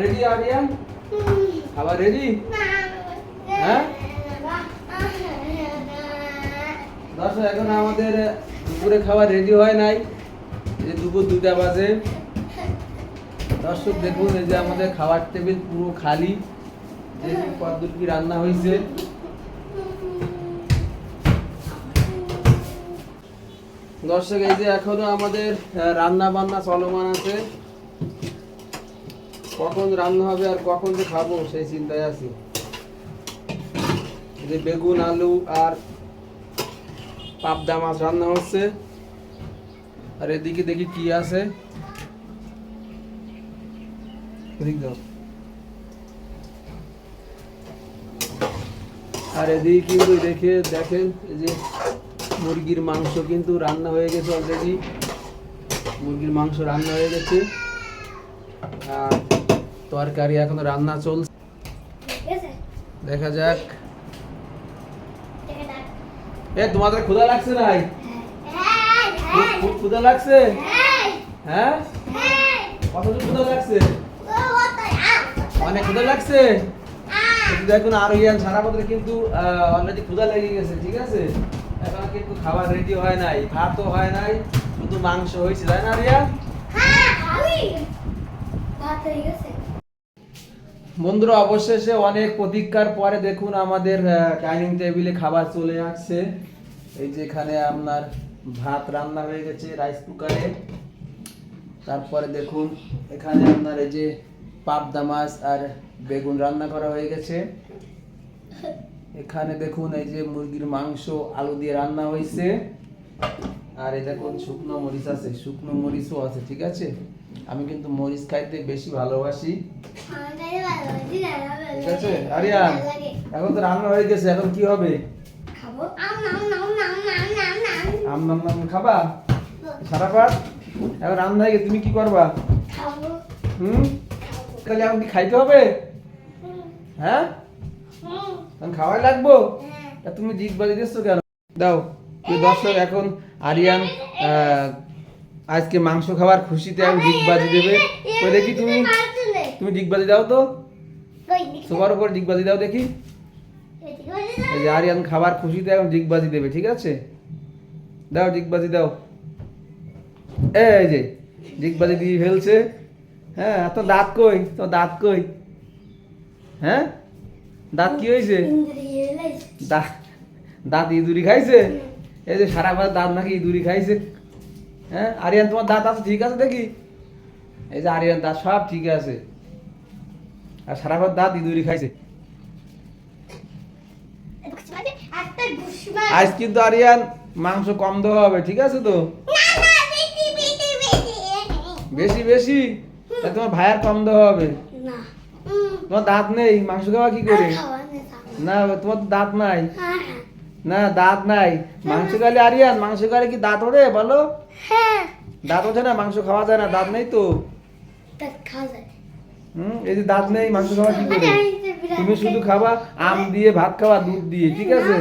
Ready Aryan? খাবার ready? হ্যাঁ দর্শক, এখন আমাদের দুপুরে খাবার রেডি হয় নাই, এই দুপুর 2টা বাজে। দর্শক দেখুন, এই যে আমাদের খাবার টেবিল পুরো খালি। দেখুন কতদূর কি রান্না হয়েছে। দর্শক, এই যে এখনো আমাদের রান্না বান্না চলমান আছে। কখন রান্না হবে আর কখন যে খাবো সেই চিন্তায় আছি। এই যে বেগুন, আলু আর পাবদা মাছ রান্না হচ্ছে। আর এদিকে দেখি কি আছে। আর এদিকে কিন্তু দেখেন এই যে মুরগির মাংস কিন্তু রান্না হয়ে গেছে অলরেডি। মুরগির মাংস রান্না হয়ে গেছে আর তরকারি এখনো রান্না চলছে। দেখা যাক। তোমাদের ক্ষুধা লাগছে নাই? খুব ক্ষুধা লাগছে? হ্যাঁ, কতটুকু ক্ষুধা লাগছে? অনেক ক্ষুধা লাগছে। দেখুন আর সারা পথে কিন্তু অলরেডি ক্ষুধা লেগে গেছে। ঠিক আছে, এখন কিন্তু খাবার রেডি হয় নাই, ভাতও হয় নাই, শুধু মাংস হয়েছে, তাই না রিয়া? বন্ধুরা, অবশেষে অনেক প্রতীক্ষার পরে দেখুন আমাদের ডাইনিং টেবিলে খাবার চলে আসছে। এই যে এখানে আপনার ভাত রান্না হয়ে গেছে রাইস কুকারে। তারপরে দেখুন এখানে আপনার এই যে পাবদা মাছ আর বেগুন রান্না করা হয়ে গেছে। এখানে দেখুন এই যে মুরগির মাংস আলু দিয়ে রান্না হয়েছে। আর এই দেখুন শুকনো মরিচ আছে, শুকনো মরিচও আছে। ঠিক আছে, আমি কিন্তু মরিচ খাইতে বেশি ভালোবাসি। ঠিক আছে আরিয়ান, এখন তো রান্না হয়ে গেছে, এখন কি হবে? আম নাম নাম খাবা সারা পাত? এখন রান্না হয়ে গেছে, তুমি কি করবা? তাহলে এখন কি খাইতে হবে? হ্যাঁ, খাওয়াই লাগবো। তা তুমি দিক বাজি দিচ্ছ কেন? দাও। দর্শক, এখন আরিয়ান আজকে মাংস খাবার খুশিতে এখন ডিগবাজি দেবে। দেখি তুমি ডিগবাজি দাও তো, সবার উপর ডিগবাজি দাও দেখি। এই যে আরিয়ান খাবার খুশিতে এখন ডিগবাজি দেবে। ঠিক আছে, দাও ডিগবাজি দাও। এই যে ডিগবাজি দিয়ে ফেলছে। হ্যাঁ, তো দাঁত কই? তো দাঁত কই? হ্যাঁ, দাঁত কি হয়েছে? দাঁত ইঁদুরি খাইছে? এই যে সারা পাত দাঁত নাকি ইঁদুরি খাইছে। হ্যাঁ আরিয়ান, তোমার দাঁত আছে ঠিক আছে দেখি। এই যে আরিয়ান দাঁত সব ঠিক আছে, আর সারা পাত দাঁত ইঁদুরি খাইছে। আজ কিন্তু আরিয়ান মাংস কম দেওয়া হবে। ঠিক আছে তো? বেশি বেশি? তোমার ভাইয়ার কম দেওয়া হবে। তোমার দাঁত নেই, মাংস খাওয়া কি করে? না, তোমার তো দাঁত নাই। না, দাঁত নাই। মাংস খাইলে আরিয়ান, মাংস খাইলে কি দাঁত ওঠে বলো? দাঁত ওঠে না, মাংস খাওয়া যায় না, দাঁত নেই তো। এই যে দাঁত নেই, মাংস খাওয়া কি করে? তুমি শুধু খাবা আম দিয়ে, ভাত খাওয়া দুধ দিয়ে। ঠিক আছে?